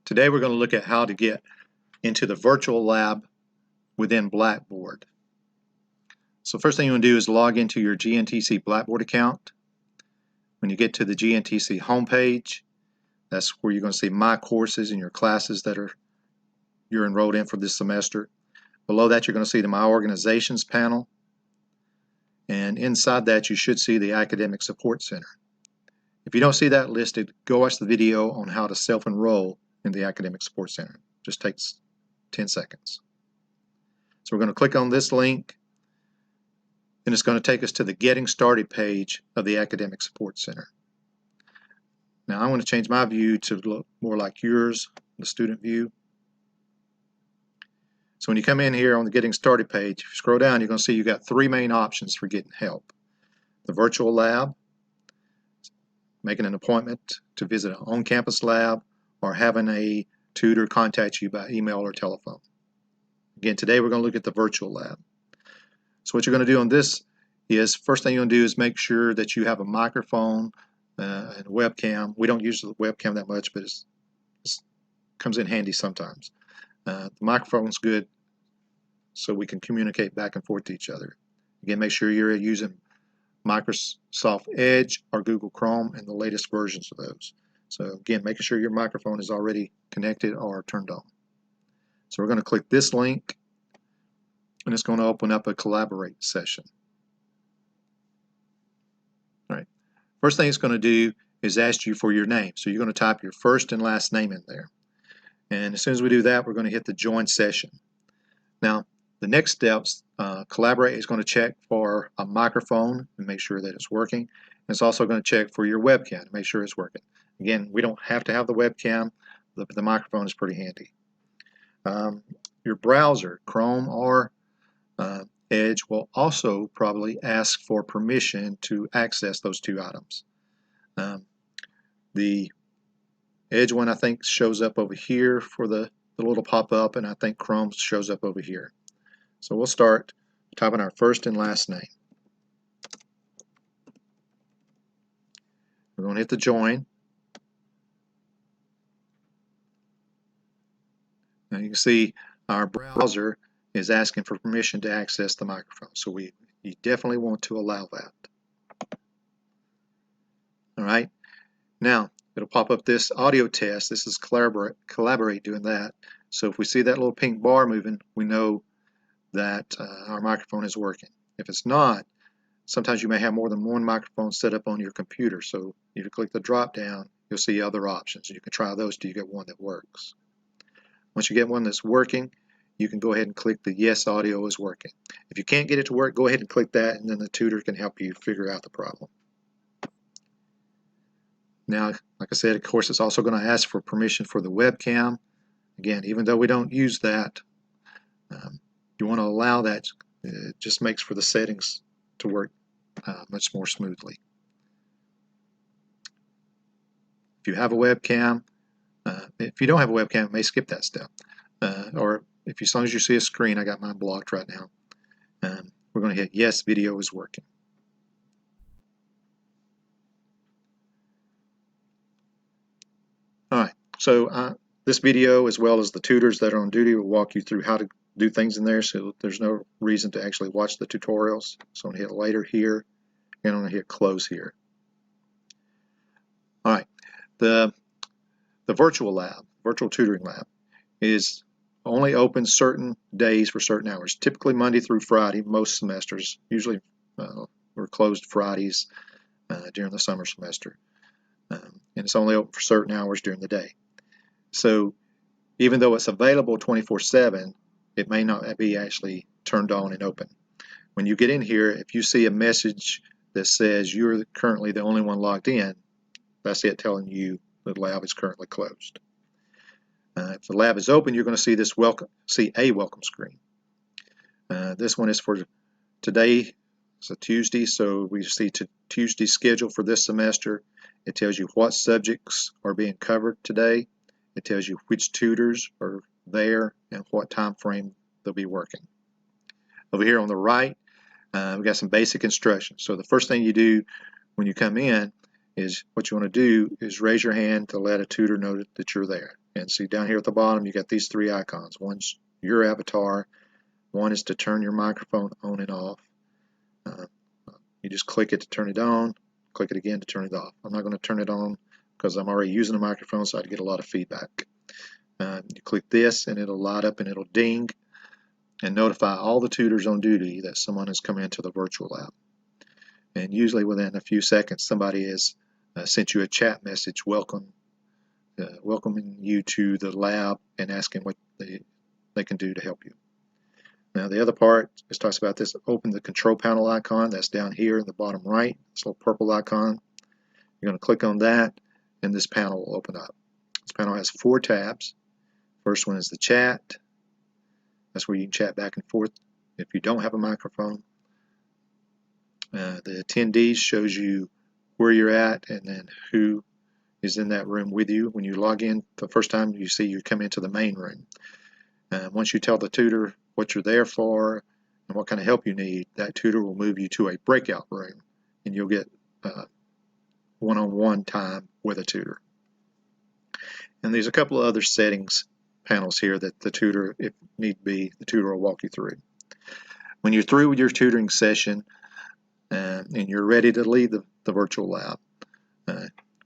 Today we're going to look at how to get into the virtual lab within Blackboard. So first thing you want to do is log into your Gntc Blackboard account. When you get to the Gntc homepage, that's where you're going to see My Courses and your classes that you're enrolled in for this semester. Below that you're going to see the My Organizations panel, and inside that you should see the Academic Support Center. If you don't see that listed, go watch the video on how to self-enroll in the Academic Support Center. Just takes 10 seconds. So we're going to click on this link, and it's going to take us to the Getting Started page of the Academic Support Center. Now I'm going to change my view to look more like yours, the student view. So when you come in here on the Getting Started page, if you scroll down, you're going to see you've got three main options for getting help. The virtual lab, making an appointment to visit an on-campus lab, or having a tutor contact you by email or telephone. Again, today we're going to look at the virtual lab. So what you're going to do on this is, first thing you're going to do is make sure that you have a microphone and a webcam. We don't use the webcam that much, but it comes in handy sometimes. The microphone's good so we can communicate back and forth to each other. Again, make sure you're using Microsoft Edge or Google Chrome and the latest versions of those. So again, making sure your microphone is already connected or turned on. So we're going to click this link, and it's going to open up a Collaborate session. All right. First thing it's going to do is ask you for your name. So you're going to type your first and last name in there. And as soon as we do that, we're going to hit the Join Session. Now, the next steps, Collaborate is going to check for a microphone and make sure that it's working. And it's also going to check for your webcam to make sure it's working. Again, we don't have to have the webcam, but the microphone is pretty handy. Your browser, Chrome or Edge, will also probably ask for permission to access those two items. The Edge one, I think, shows up over here for the little pop-up, and I think Chrome shows up over here. So we'll start typing our first and last name. We're going to hit the join. Now you can see our browser is asking for permission to access the microphone, so you definitely want to allow that. All right, now it'll pop up this audio test. This is Collaborate doing that. So if we see that little pink bar moving, we know that our microphone is working. If it's not, sometimes you may have more than one microphone set up on your computer. So if you click the drop down, you'll see other options. You can try those till you get one that works. Once you get one that's working, you can go ahead and click the Yes, audio is working. If you can't get it to work, go ahead and click that, and then the tutor can help you figure out the problem. Now, like I said, of course, it's also going to ask for permission for the webcam. Again, even though we don't use that, you want to allow that. It just makes for the settings to work much more smoothly. If you have a webcam, if you don't have a webcam, it may skip that step. Or if as long as you see a screen, I got mine blocked right now. We're going to hit Yes, video is working. All right, so this video, as well as the tutors that are on duty, will walk you through how to do things in there, so there's no reason to actually watch the tutorials. So I'm going to hit Later here, and I'm going to hit Close here. All right, the virtual lab, Virtual Tutoring Lab, is only open certain days for certain hours, typically Monday through Friday, most semesters. Usually we're closed Fridays during the summer semester. And it's only open for certain hours during the day. So even though it's available 24/7, it may not be actually turned on and open. When you get in here, if you see a message that says you're currently the only one logged in, that's it telling you the lab is currently closed. If the lab is open, you're going to see this a welcome screen. This one is for today. It's a Tuesday, so we see Tuesday's schedule for this semester. It tells you what subjects are being covered today. It tells you which tutors are there and what time frame they'll be working. Over here on the right, we've got some basic instructions. So the first thing you do when you come in is what you want to do is raise your hand to let a tutor know that you're there. And see down here at the bottom, you got these three icons. One's your avatar, one is to turn your microphone on and off. You just click it to turn it on, click it again to turn it off. I'm not going to turn it on because I'm already using a microphone, so I'd get a lot of feedback. You click this and it'll light up and it'll ding and notify all the tutors on duty that someone has come into the virtual lab. And usually within a few seconds, somebody has sent you a chat message welcoming you to the lab and asking what they can do to help you. Now the other part just talks about this. Open the control panel icon that's down here in the bottom right, this little purple icon. You're going to click on that and this panel will open up. This panel has 4 tabs. First one is the chat. That's where you can chat back and forth if you don't have a microphone. The attendees shows you where you're at and then who is in that room with you. When you log in the first time, you see you come into the main room. Once you tell the tutor what you're there for and what kind of help you need, that tutor will move you to a breakout room and you'll get one-on-one time with a tutor. And there's a couple of other settings panels here that the tutor, if need be, the tutor will walk you through. When you're through with your tutoring session and you're ready to leave the virtual lab,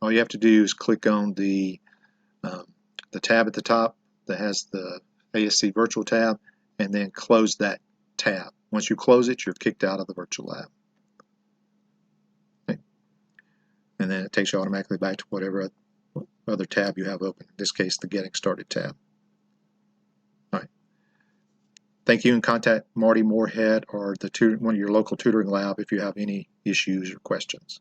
all you have to do is click on the tab at the top that has the ASC virtual tab and then close that tab. Once you close it, you're kicked out of the virtual lab. Okay. And then it takes you automatically back to whatever other tab you have open, in this case the Getting Started tab. All right. Thank you, and contact Marty Moorhead or one of your local tutoring lab if you have any issues or questions.